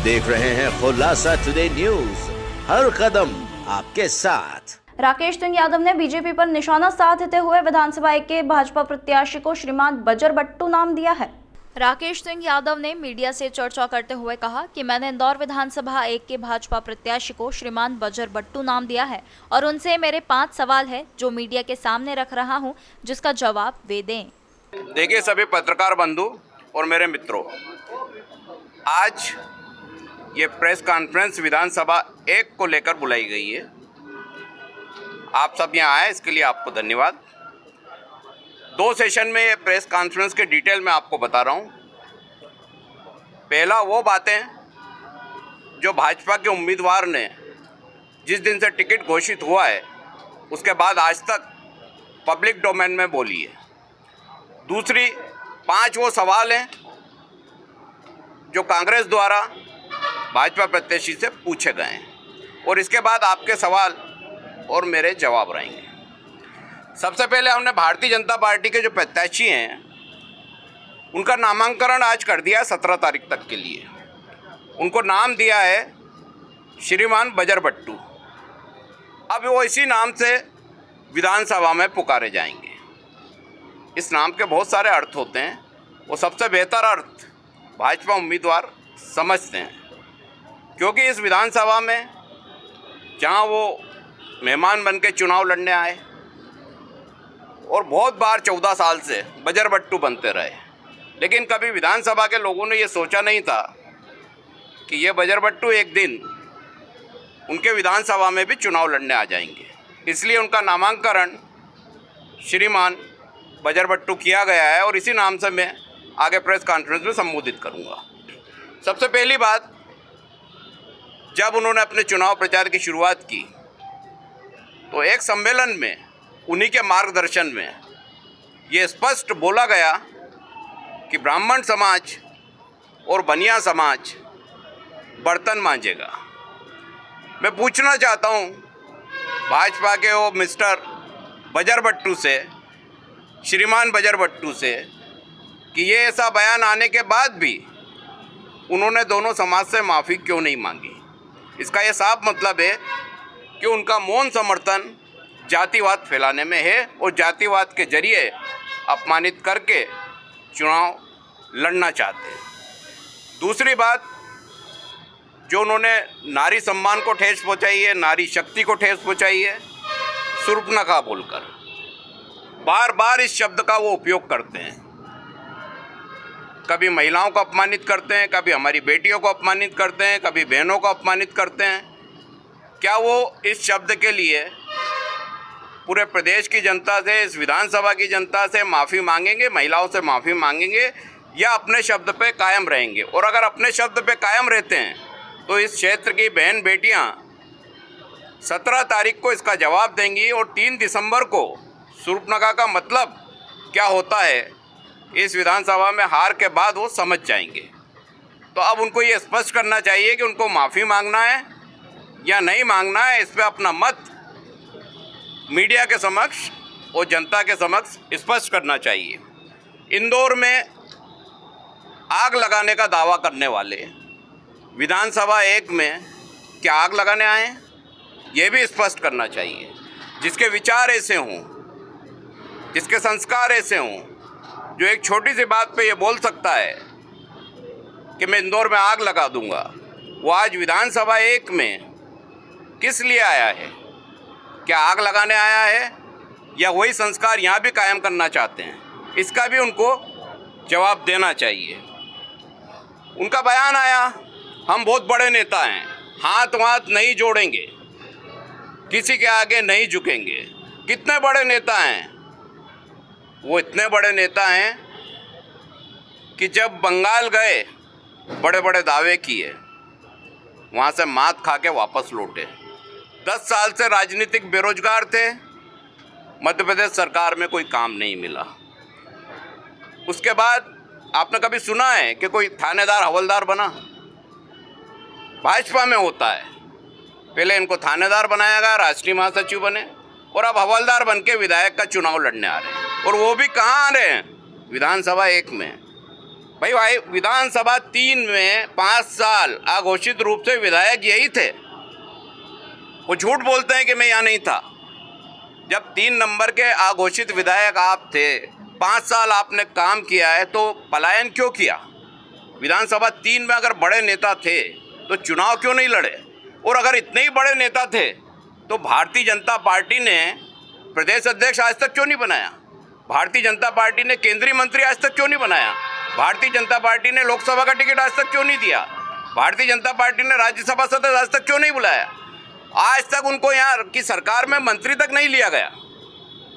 देख रहे हैं खुलासा टुडे न्यूज, हर कदम आपके साथ। राकेश सिंह यादव ने बीजेपी पर निशाना साधते हुए विधानसभा 1 के भाजपा प्रत्याशी को श्रीमान बजर बट्टू नाम दिया है। राकेश सिंह यादव ने मीडिया से चर्चा करते हुए कहा कि मैंने इंदौर विधानसभा 1 के भाजपा प्रत्याशी को श्रीमान बजर बट्टू नाम दिया है और उनसे मेरे 5 सवाल है जो मीडिया के सामने रख रहा हूं, जिसका जवाब वे दें। देखिए सभी पत्रकार बंधु और मेरे मित्रों, आज ये प्रेस कॉन्फ्रेंस विधानसभा 1 को लेकर बुलाई गई है। आप सब यहाँ आए, इसके लिए आपको धन्यवाद। 2 सेशन में ये प्रेस कॉन्फ्रेंस के डिटेल में आपको बता रहा हूँ। पहला वो बातें जो भाजपा के उम्मीदवार ने जिस दिन से टिकट घोषित हुआ है उसके बाद आज तक पब्लिक डोमेन में बोली है। दूसरी 5 वो सवाल हैं जो कांग्रेस द्वारा भाजपा प्रत्याशी से पूछे गए हैं और इसके बाद आपके सवाल और मेरे जवाब रहेंगे। सबसे पहले हमने भारतीय जनता पार्टी के जो प्रत्याशी हैं उनका नामांकन आज कर दिया 17 तारीख तक के लिए। उनको नाम दिया है श्रीमान बजर बट्टू। अब वो इसी नाम से विधानसभा में पुकारे जाएंगे। इस नाम के बहुत सारे अर्थ होते हैं, वो सबसे बेहतर अर्थ भाजपा उम्मीदवार समझते हैं, क्योंकि इस विधानसभा में जहां वो मेहमान बन के चुनाव लड़ने आए और बहुत बार 14 साल से बजर बट्टू बनते रहे, लेकिन कभी विधानसभा के लोगों ने ये सोचा नहीं था कि ये बजर बट्टू एक दिन उनके विधानसभा में भी चुनाव लड़ने आ जाएंगे। इसलिए उनका नामांकन श्रीमान बजर बट्टू किया गया है और इसी नाम से मैं आगे प्रेस कॉन्फ्रेंस में संबोधित करूंगा। सबसे पहली बात, जब उन्होंने अपने चुनाव प्रचार की शुरुआत की तो एक सम्मेलन में उन्हीं के मार्गदर्शन में ये स्पष्ट बोला गया कि ब्राह्मण समाज और बनिया समाज बर्तन मांजेगा। मैं पूछना चाहता हूँ भाजपा के वो मिस्टर बजर बट्टू से, श्रीमान बजर बट्टू से, कि ये ऐसा बयान आने के बाद भी उन्होंने दोनों समाज से माफ़ी क्यों नहीं मांगी। इसका ये साफ मतलब है कि उनका मौन समर्थन जातिवाद फैलाने में है और जातिवाद के जरिए अपमानित करके चुनाव लड़ना चाहते हैं। दूसरी बात, जो उन्होंने नारी सम्मान को ठेस पहुंचाई है, नारी शक्ति को ठेस पहुंचाई है, शूर्पणखा बोलकर बार बार इस शब्द का वो उपयोग करते हैं। कभी महिलाओं को अपमानित करते हैं, कभी हमारी बेटियों को अपमानित करते हैं, कभी बहनों को अपमानित करते हैं। क्या वो इस शब्द के लिए पूरे प्रदेश की जनता से, इस विधानसभा की जनता से माफ़ी मांगेंगे, महिलाओं से माफ़ी मांगेंगे, या अपने शब्द पे कायम रहेंगे? और अगर अपने शब्द पे कायम रहते हैं तो इस क्षेत्र की बहन बेटियां 17 तारीख को इसका जवाब देंगी और 3 दिसंबर को शूर्पणखा का मतलब क्या होता है इस विधानसभा में हार के बाद वो समझ जाएंगे। तो अब उनको ये स्पष्ट करना चाहिए कि उनको माफ़ी मांगना है या नहीं मांगना है। इस पर अपना मत मीडिया के समक्ष और जनता के समक्ष स्पष्ट करना चाहिए। इंदौर में आग लगाने का दावा करने वाले विधानसभा 1 में क्या आग लगाने आए हैं, ये भी स्पष्ट करना चाहिए। जिसके विचार ऐसे हों, जिसके संस्कार ऐसे हों, जो एक छोटी सी बात पे ये बोल सकता है कि मैं इंदौर में आग लगा दूंगा, वो आज विधानसभा 1 में किस लिए आया है? क्या आग लगाने आया है या वही संस्कार यहाँ भी कायम करना चाहते हैं? इसका भी उनको जवाब देना चाहिए। उनका बयान आया, हम बहुत बड़े नेता हैं, हाथ वाथ नहीं जोड़ेंगे, किसी के आगे नहीं झुकेंगे। कितने बड़े नेता हैं? वो इतने बड़े नेता हैं कि जब बंगाल गए बड़े बड़े दावे किए, वहाँ से मात खा के वापस लौटे। 10 साल से राजनीतिक बेरोजगार थे, मध्य प्रदेश सरकार में कोई काम नहीं मिला। उसके बाद आपने कभी सुना है कि कोई थानेदार हवलदार बना? भाजपा में होता है, पहले इनको थानेदार बनाया गया, राष्ट्रीय महासचिव बने, और अब हवलदार बन के विधायक का चुनाव लड़ने आ रहे हैं। और वो भी कहाँ आ रहे हैं? विधानसभा 1 में। भाई विधानसभा 3 में 5 साल अघोषित रूप से विधायक यही थे। वो झूठ बोलते हैं कि मैं यहाँ नहीं था। जब 3 नंबर के अघोषित विधायक आप थे, 5 साल आपने काम किया है, तो पलायन क्यों किया? विधानसभा 3 में अगर बड़े नेता थे तो चुनाव क्यों नहीं लड़े? और अगर इतने ही बड़े नेता थे तो भारतीय जनता पार्टी ने प्रदेश अध्यक्ष आज तक क्यों नहीं बनाया? भारतीय जनता पार्टी ने केंद्रीय मंत्री आज तक क्यों नहीं बनाया? भारतीय जनता पार्टी ने लोकसभा का टिकट आज तक क्यों नहीं दिया? भारतीय जनता पार्टी ने राज्यसभा सदस्य आज तक क्यों नहीं बुलाया? आज तक उनको यहाँ की सरकार में मंत्री तक नहीं लिया गया।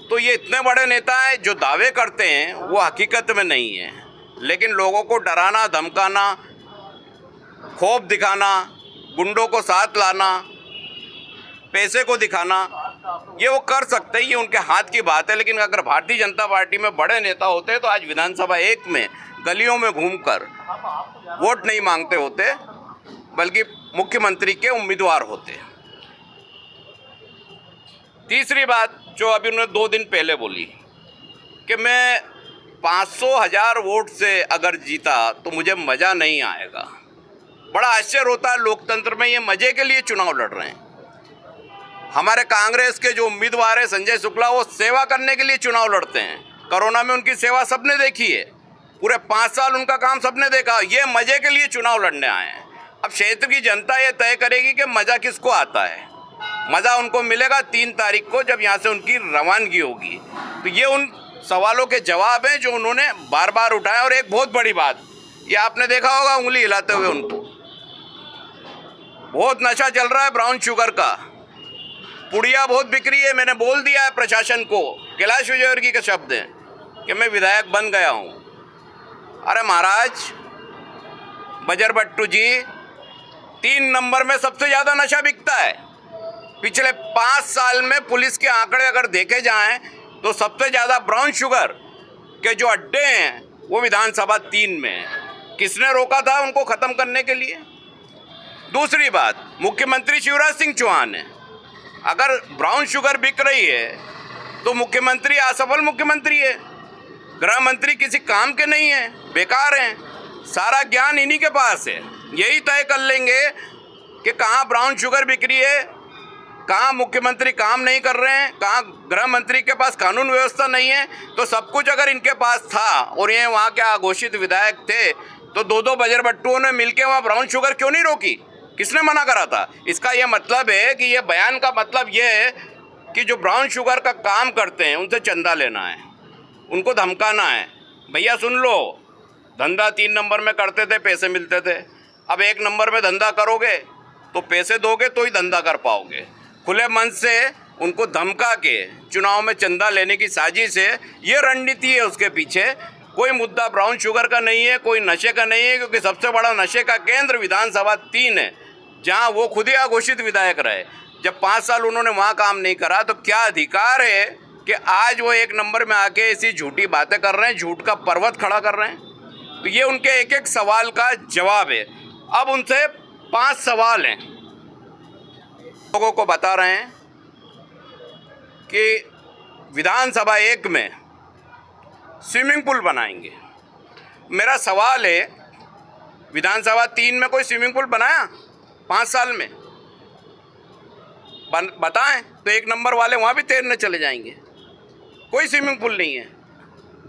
तो ये इतने बड़े नेता हैं, जो दावे करते हैं वो हकीकत में नहीं है, लेकिन लोगों को डराना, धमकाना, खौफ दिखाना, गुंडों को साथ लाना, पैसे को दिखाना, ये वो कर सकते हैं, ये उनके हाथ की बात है। लेकिन अगर भारतीय जनता पार्टी में बड़े नेता होते तो आज विधानसभा 1 में गलियों में घूमकर वोट नहीं मांगते होते, बल्कि मुख्यमंत्री के उम्मीदवार होते। तीसरी बात जो अभी उन्होंने 2 दिन पहले बोली कि मैं 500,000 वोट से अगर जीता तो मुझे मज़ा नहीं आएगा। बड़ा आश्चर्य होता है, लोकतंत्र में ये मज़े के लिए चुनाव लड़ रहे हैं। हमारे कांग्रेस के जो उम्मीदवार है संजय शुक्ला, वो सेवा करने के लिए चुनाव लड़ते हैं। कोरोना में उनकी सेवा सबने देखी है, पूरे 5 साल उनका काम सबने देखा। ये मज़े के लिए चुनाव लड़ने आए हैं। अब क्षेत्र की जनता ये तय करेगी कि मज़ा किसको आता है। मज़ा उनको मिलेगा 3 तारीख को, जब यहाँ से उनकी रवानगी होगी। तो ये उन सवालों के जवाब हैं जो उन्होंने बार बार उठाए। और एक बहुत बड़ी बात, ये आपने देखा होगा उंगली हिलाते हुए उनको, बहुत नशा चल रहा है ब्राउन शुगर का, पुड़िया बहुत बिक रही है। मैंने बोल दिया है प्रशासन को, कैलाश विजयवर्गीय के शब्द हैं कि मैं विधायक बन गया हूँ। अरे महाराज बजरबट्टू जी, 3 नंबर में सबसे ज़्यादा नशा बिकता है। पिछले 5 साल में पुलिस के आंकड़े अगर देखे जाएं तो सबसे ज़्यादा ब्राउन शुगर के जो अड्डे हैं वो विधानसभा 3 में हैं। किसने रोका था उनको ख़त्म करने के लिए? दूसरी बात, मुख्यमंत्री शिवराज सिंह चौहान है। अगर ब्राउन शुगर बिक रही है तो मुख्यमंत्री असफल मुख्यमंत्री है। गृह मंत्री किसी काम के नहीं है, बेकार हैं। सारा ज्ञान इन्हीं के पास है। यही तय कर लेंगे कि कहाँ ब्राउन शुगर बिक रही है, कहाँ मुख्यमंत्री काम नहीं कर रहे हैं, कहाँ गृह मंत्री के पास कानून व्यवस्था नहीं है। तो सब कुछ अगर इनके पास था और ये वहाँ के अघोषित विधायक थे तो 2 बजरबट्टुओं ने मिलकर वहाँ ब्राउन शुगर क्यों नहीं रोकी? किसने मना करा था? इसका ये मतलब है कि ये बयान का मतलब ये है कि जो ब्राउन शुगर का काम करते हैं उनसे चंदा लेना है, उनको धमकाना है। भैया सुन लो, धंधा 3 नंबर में करते थे, पैसे मिलते थे। अब 1 नंबर में धंधा करोगे तो पैसे दोगे तो ही धंधा कर पाओगे। खुले मन से उनको धमका के चुनाव में चंदा लेने की साजिश है, ये रणनीति है उसके पीछे। कोई मुद्दा ब्राउन शुगर का नहीं है, कोई नशे का नहीं है, क्योंकि सबसे बड़ा नशे का केंद्र विधानसभा 3 है, जहां वो खुद ही अघोषित विधायक रहे। जब 5 साल उन्होंने वहां काम नहीं करा तो क्या अधिकार है कि आज वो 1 नंबर में आके ऐसी झूठी बातें कर रहे हैं, झूठ का पर्वत खड़ा कर रहे हैं? तो ये उनके एक सवाल का जवाब है। अब उनसे 5 सवाल हैं। लोगों को बता रहे हैं कि विधानसभा 1 में स्विमिंग पूल बनाएंगे। मेरा सवाल है, विधानसभा 3 में कोई स्विमिंग पूल बनाया 5 साल में? बताएं तो 1 नंबर वाले वहाँ भी तैरने चले जाएंगे। कोई स्विमिंग पूल नहीं है।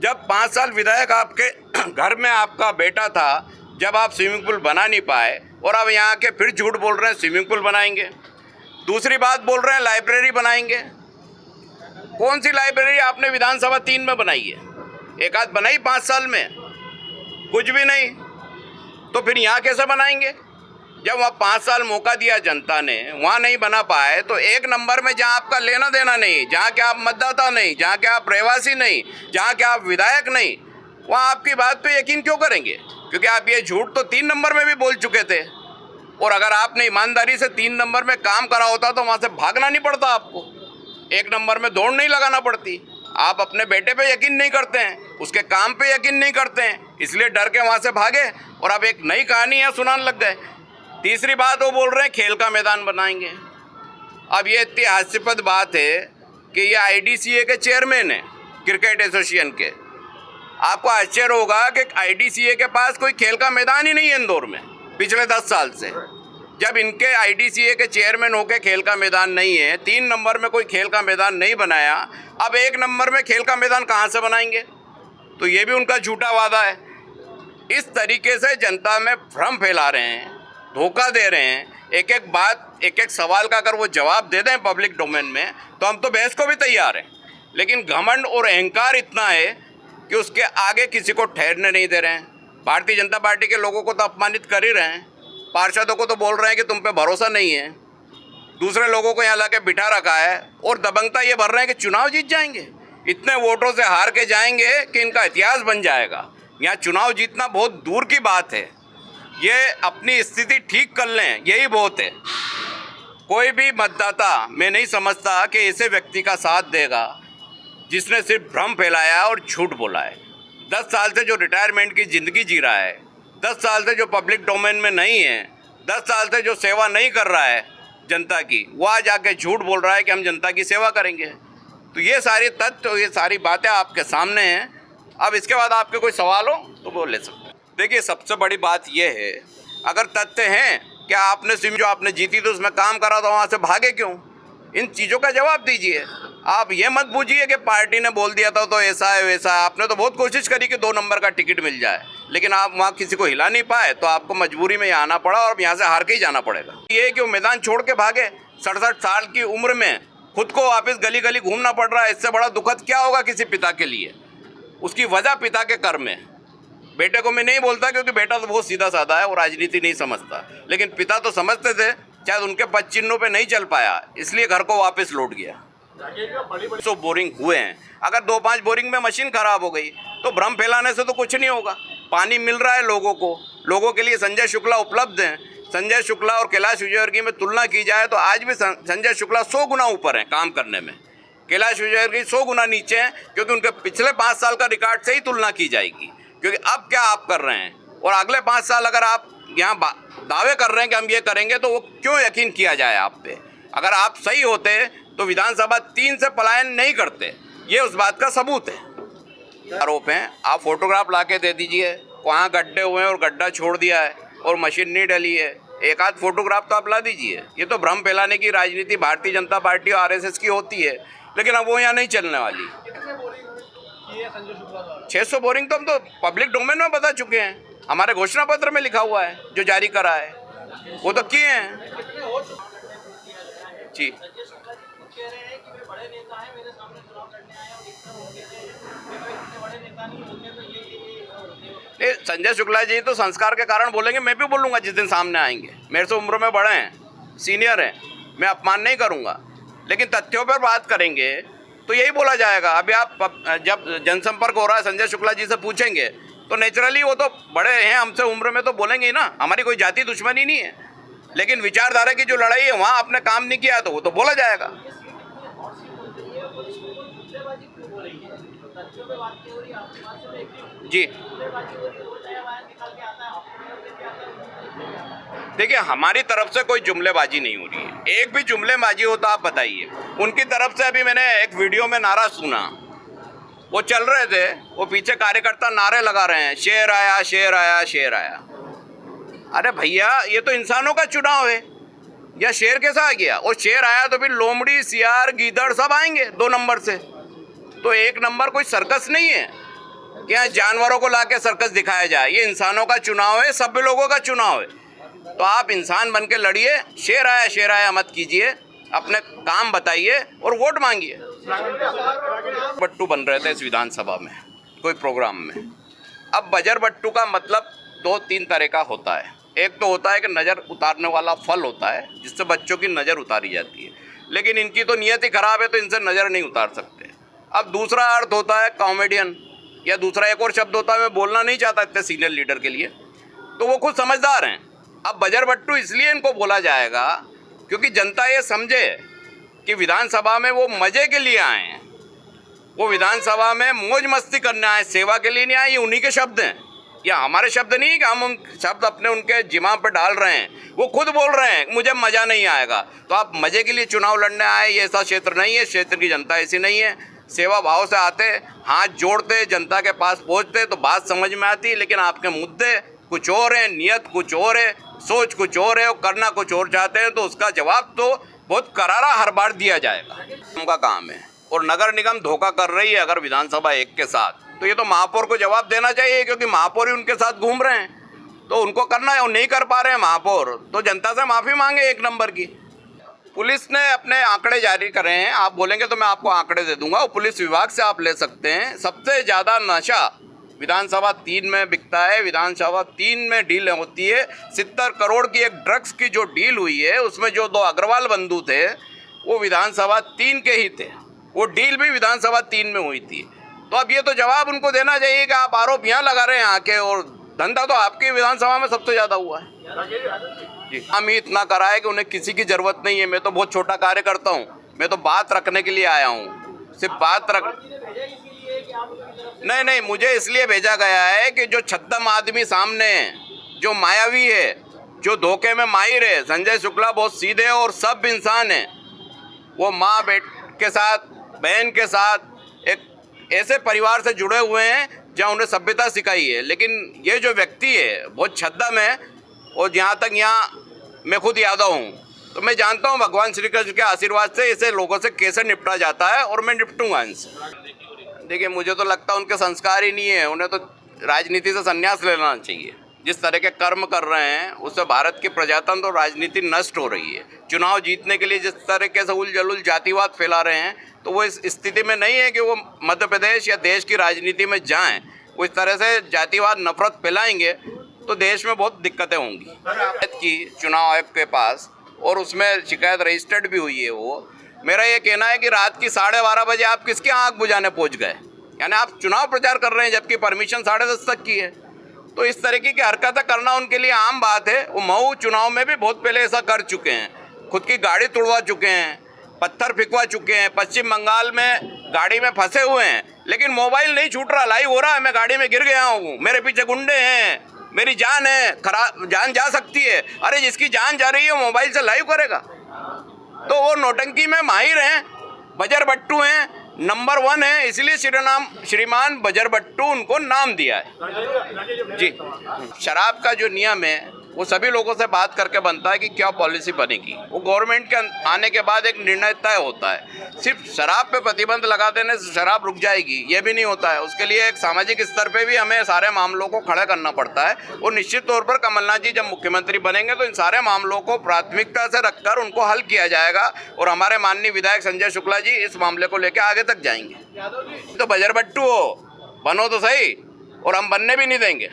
जब 5 साल विधायक आपके घर में आपका बेटा था, जब आप स्विमिंग पूल बना नहीं पाए और अब यहाँ के फिर झूठ बोल रहे हैं स्विमिंग पूल बनाएंगे। दूसरी बात बोल रहे हैं लाइब्रेरी बनाएंगे। कौन सी लाइब्रेरी आपने विधानसभा 3 में बनाई है? एक आध बनाई 5 साल में? कुछ भी नहीं। तो फिर यहाँ कैसे बनाएंगे? जब वहाँ 5 साल मौका दिया जनता ने, वहाँ नहीं बना पाए तो 1 नंबर में जहाँ आपका लेना देना नहीं, जहाँ के आप मतदाता नहीं, जहाँ के आप रहवासी नहीं, जहाँ के आप विधायक नहीं, वहाँ आपकी बात पे यकीन क्यों करेंगे? क्योंकि आप ये झूठ तो 3 नंबर में भी बोल चुके थे। और अगर आपने ईमानदारी से 3 नंबर में काम करा होता तो वहाँ से भागना नहीं पड़ता आपको, 1 नंबर में दौड़ नहीं लगाना पड़ती। आप अपने बेटे पे यकीन नहीं करते हैं, उसके काम पे यकीन नहीं करते हैं, इसलिए डर के वहाँ से भागे और अब एक नई कहानी है सुनाने लग गए। तीसरी बात वो बोल रहे हैं खेल का मैदान बनाएंगे। अब ये इतनी हास्यास्पद बात है कि ये IDCA के चेयरमैन हैं, क्रिकेट एसोसिएशन के। आपको आश्चर्य होगा कि आईडीसीए के पास कोई खेल का मैदान ही नहीं है इंदौर में पिछले 10 साल से। जब इनके आईडीसीए के चेयरमैन होके खेल का मैदान नहीं है, 3 नंबर में कोई खेल का मैदान नहीं बनाया, अब 1 नंबर में खेल का मैदान कहाँ से बनाएंगे? तो ये भी उनका झूठा वादा है। इस तरीके से जनता में भ्रम फैला रहे हैं, धोखा दे रहे हैं। एक एक बात, एक एक सवाल का अगर वो जवाब दे दें पब्लिक डोमेन में तो हम तो बहस को भी तैयार हैं, लेकिन घमंड और अहंकार इतना है कि उसके आगे किसी को ठहरने नहीं दे रहे हैं। भारतीय जनता पार्टी के लोगों को तो अपमानित कर ही रहे हैं, पार्षदों को तो बोल रहे हैं कि तुम पे भरोसा नहीं है, दूसरे लोगों को यहाँ ला के बिठा रखा है और दबंगता ये भर रहे हैं कि चुनाव जीत जाएंगे, इतने वोटों से हार के जाएंगे कि इनका इतिहास बन जाएगा। यहाँ चुनाव जीतना बहुत दूर की बात है, ये अपनी स्थिति ठीक कर लें, यही बहुत है। कोई भी मतदाता मैं नहीं समझता कि ऐसे व्यक्ति का साथ देगा जिसने सिर्फ भ्रम फैलाया और झूठ बोला है। 10 साल से जो रिटायरमेंट की ज़िंदगी जी रहा है, 10 साल से जो पब्लिक डोमेन में नहीं है, 10 साल से जो सेवा नहीं कर रहा है जनता की, वो आज आके झूठ बोल रहा है कि हम जनता की सेवा करेंगे। तो ये सारे तथ्य, ये सारी बातें आपके सामने हैं। अब इसके बाद आपके कोई सवाल हो तो वो ले सकते हैं। देखिए, सबसे बड़ी बात ये है, अगर तथ्य हैं कि आपने सिम जो आपने जीती तो उसमें काम करा था, वहाँ से भागे क्यों? इन चीज़ों का जवाब दीजिए। आप ये मत बूझिए कि पार्टी ने बोल दिया था तो ऐसा है वैसा है। आपने तो बहुत कोशिश करी कि 2 नंबर का टिकट मिल जाए, लेकिन आप वहाँ किसी को हिला नहीं पाए, तो आपको मजबूरी में यहाँ आना पड़ा और यहाँ से हार के ही जाना पड़ेगा। ये कि वो मैदान छोड़ के भागे 67 साल की उम्र में, खुद को वापस गली गली घूमना पड़ रहा है। इससे बड़ा दुखद क्या होगा किसी पिता के लिए? उसकी वजह पिता के कर्म है। बेटे को मैं नहीं बोलता क्योंकि बेटा तो बहुत सीधा साधा है और राजनीति नहीं समझता, लेकिन पिता तो समझते थे। शायद उनके पद चिन्हों पे नहीं चल पाया, इसलिए घर को वापस लौट गया। तो बोरिंग हुए हैं, अगर 2-5 बोरिंग में मशीन खराब हो गई तो भ्रम फैलाने से तो कुछ नहीं होगा। पानी मिल रहा है लोगों को, लोगों के लिए संजय शुक्ला उपलब्ध हैं। संजय शुक्ला और कैलाश विजयवर्गीय में तुलना की जाए तो आज भी संजय शुक्ला 100 गुना ऊपर हैं काम करने में, कैलाश विजयवर्गीय 100 गुना नीचे हैं, क्योंकि उनके पिछले 5 साल का रिकॉर्ड से ही तुलना की जाएगी। क्योंकि अब क्या आप कर रहे हैं और अगले 5 साल अगर आप यहाँ दावे कर रहे हैं कि हम ये करेंगे, तो वो क्यों यकीन किया जाए आप पे? अगर आप सही होते तो विधानसभा 3 से पलायन नहीं करते, ये उस बात का सबूत है। आरोप हैं, आप फोटोग्राफ ला के दे दीजिए, वहाँ गड्ढे हुए हैं और गड्ढा छोड़ दिया है और मशीन नहीं डली है, एक आध फोटोग्राफ तो आप ला दीजिए। ये तो भ्रम फैलाने की राजनीति भारतीय जनता पार्टी और आरएसएस की होती है, लेकिन अब वो यहाँ नहीं चलने वाली। 600 बोरिंग तो हम तो पब्लिक डोमेन में बता चुके हैं, हमारे घोषणा पत्र में लिखा हुआ है, जो जारी करा है वो तो किए हैं जी। संजय शुक्ला जी तो संस्कार के कारण बोलेंगे, मैं भी बोलूँगा जिस दिन सामने आएंगे। मेरे से उम्र में बड़े हैं, सीनियर हैं, मैं अपमान नहीं करूँगा, लेकिन तथ्यों पर बात करेंगे तो यही बोला जाएगा। अभी आप जब जनसंपर्क हो रहा है, संजय शुक्ला जी से पूछेंगे तो नेचुरली वो तो बड़े हैं हमसे उम्र में, तो बोलेंगे ही ना। हमारी कोई जाति दुश्मनी नहीं है, लेकिन विचारधारा की जो लड़ाई है वहाँ आपने काम नहीं किया तो वो तो बोला जाएगा। जी देखिए, हमारी तरफ से कोई जुमलेबाजी नहीं हो रही है। एक भी जुमलेबाजी हो तो आप बताइए। उनकी तरफ से अभी मैंने एक वीडियो में नारा सुना, वो चल रहे थे, वो पीछे कार्यकर्ता नारे लगा रहे हैं, शेर आया शेर आया शेर आया। अरे भैया, ये तो इंसानों का चुनाव है, या शेर कैसा आ गया? और शेर आया तो फिर लोमड़ी, सियार, गीदड़ सब आएंगे 2 नंबर से। तो 1 नंबर कोई सर्कस नहीं है, यहाँ जानवरों को लाके सर्कस दिखाया जाए। ये इंसानों का चुनाव है, सभ्य लोगों का चुनाव है। तो आप इंसान बन के लड़िए, शेर आया मत कीजिए, अपने काम बताइए और वोट मांगिए। बट्टू बन रहे थे इस विधानसभा में कोई प्रोग्राम में। अब बजर बट्टू का मतलब 2-3 तरह का होता है। एक तो होता है कि नज़र उतारने वाला फल होता है, जिससे बच्चों की नज़र उतारी जाती है, लेकिन इनकी तो नीयत ही खराब है, तो इनसे नज़र नहीं उतार सकते। अब दूसरा अर्थ होता है कॉमेडियन, या दूसरा एक और शब्द होता है, मैं बोलना नहीं चाहता इतने सीनियर लीडर के लिए, तो वो खुद समझदार हैं। अब बजर बट्टू इसलिए इनको बोला जाएगा क्योंकि जनता ये समझे कि विधानसभा में वो मज़े के लिए आए हैं, वो विधानसभा में मौज मस्ती करने आए, सेवा के लिए नहीं आए। ये उन्हीं के शब्द हैं, या हमारे शब्द नहीं कि हम उन शब्द अपने उनके जिमा पर डाल रहे हैं। वो खुद बोल रहे हैं मुझे मज़ा नहीं आएगा। तो आप मज़े के लिए चुनाव लड़ने आए, ये ऐसा क्षेत्र नहीं है, क्षेत्र की जनता ऐसी नहीं है। सेवा भाव से आते, हाथ जोड़ते, जनता के पास पहुंचते तो बात समझ में आती। लेकिन आपके मुद्दे कुछ और हैं, नियत कुछ और है, सोच कुछ और है और करना कुछ और चाहते हैं, तो उसका जवाब तो बहुत करारा हर बार दिया जाएगा। उनका काम है और नगर निगम धोखा कर रही है अगर विधानसभा एक के साथ, तो ये तो महापौर को जवाब देना चाहिए, क्योंकि महापौर ही उनके साथ घूम रहे हैं, तो उनको करना है और नहीं कर पा रहे हैं महापौर, तो जनता से माफ़ी मांगे एक नंबर की। पुलिस ने अपने आंकड़े जारी करे हैं, आप बोलेंगे तो मैं आपको आंकड़े दे दूंगा, और पुलिस विभाग से आप ले सकते हैं। सबसे ज़्यादा नशा विधानसभा 3 में बिकता है, विधानसभा 3 में डील होती है। 70 करोड़ की एक ड्रग्स की जो डील हुई है, उसमें जो 2 अग्रवाल बंधु थे वो विधानसभा 3 के ही थे, वो डील भी विधानसभा 3 में हुई थी। तो अब ये तो जवाब उनको देना चाहिए कि आप आरोप यहाँ लगा रहे हैं आके, और धंधा तो आपकी विधानसभा में सबसे ज़्यादा हुआ है जी। हम ही इतना करा है कि उन्हें किसी की ज़रूरत नहीं है। मैं तो बहुत छोटा कार्य करता हूँ, मैं तो बात रखने के लिए आया हूँ, सिर्फ बात रख नहीं, मुझे इसलिए भेजा गया है कि जो छद्म आदमी सामने है, जो मायावी है, जो धोखे में माहिर है, संजय शुक्ला बहुत सीधे और सब इंसान है। वो माँ के साथ, बहन के साथ एक ऐसे परिवार से जुड़े हुए हैं जहाँ उन्हें सभ्यता सिखाई है। लेकिन ये जो व्यक्ति है बहुत छद्म है, और जहाँ तक यहाँ मैं खुद यादव हूँ, तो मैं जानता हूँ भगवान श्री कृष्ण के आशीर्वाद से ऐसे लोगों से कैसे निपटा जाता है, और मैं निपटूंगा इनसे। देखिए, मुझे तो लगता है उनके संस्कार ही नहीं है, उन्हें तो राजनीति से संन्यास लेना चाहिए। जिस तरह के कर्म कर रहे हैं उससे भारत की प्रजातंत्र और राजनीति नष्ट हो रही है। चुनाव जीतने के लिए जिस तरीके से उलझुल जातिवाद फैला रहे हैं, तो वो इस स्थिति में नहीं है कि वो मध्य प्रदेश या देश की राजनीति में जाएं। वो इस तरह से जातिवाद नफरत फैलाएंगे तो देश में बहुत दिक्कतें होंगी। की चुनाव आयोग के पास, और उसमें शिकायत रजिस्टर्ड भी हुई है। वो मेरा ये कहना है कि रात की 12:30 बजे आप किसके आँख बुझाने पहुँच गए? यानी आप चुनाव प्रचार कर रहे हैं जबकि परमिशन 10:30 तक की है। तो इस तरीके की हरकतें करना उनके लिए आम बात है। वो मऊ चुनाव में भी बहुत पहले ऐसा कर चुके हैं, खुद की गाड़ी तोड़वा चुके हैं, पत्थर फेंकवा चुके हैं, पश्चिम बंगाल में गाड़ी में फंसे हुए हैं, लेकिन मोबाइल नहीं छूट रहा, लाइव हो रहा है, मैं गाड़ी में गिर गया हूँ, मेरे पीछे गुंडे हैं, मेरी जान है, खराब जान जा सकती है। अरे जिसकी जान जा रही है वो मोबाइल से लाइव करेगा? तो वो नौटंकी में माहिर हैं, बजर बट्टू हैं, नंबर 1 है, इसलिए श्रीमान बजर बट्टू उनको नाम दिया है जी। शराब का जो नियम है वो सभी लोगों से बात करके बनता है कि क्या पॉलिसी बनेगी। वो गवर्नमेंट के आने के बाद एक निर्णय तय होता है। सिर्फ शराब पे प्रतिबंध लगा देने से शराब रुक जाएगी ये भी नहीं होता है। उसके लिए एक सामाजिक स्तर पे भी हमें सारे मामलों को खड़ा करना पड़ता है। और निश्चित तौर पर कमलनाथ जी जब मुख्यमंत्री बनेंगे तो इन सारे मामलों को प्राथमिकता से रखकर उनको हल किया जाएगा, और हमारे माननीय विधायक संजय शुक्ला जी इस मामले को लेकर आगे तक जाएंगे। तो बजर बट्टू हो, बनो तो सही, और हम बनने भी नहीं देंगे।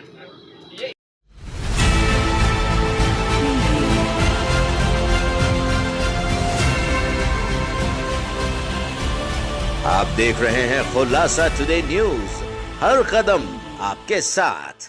आप देख रहे हैं खुलासा टुडे न्यूज, हर कदम आपके साथ।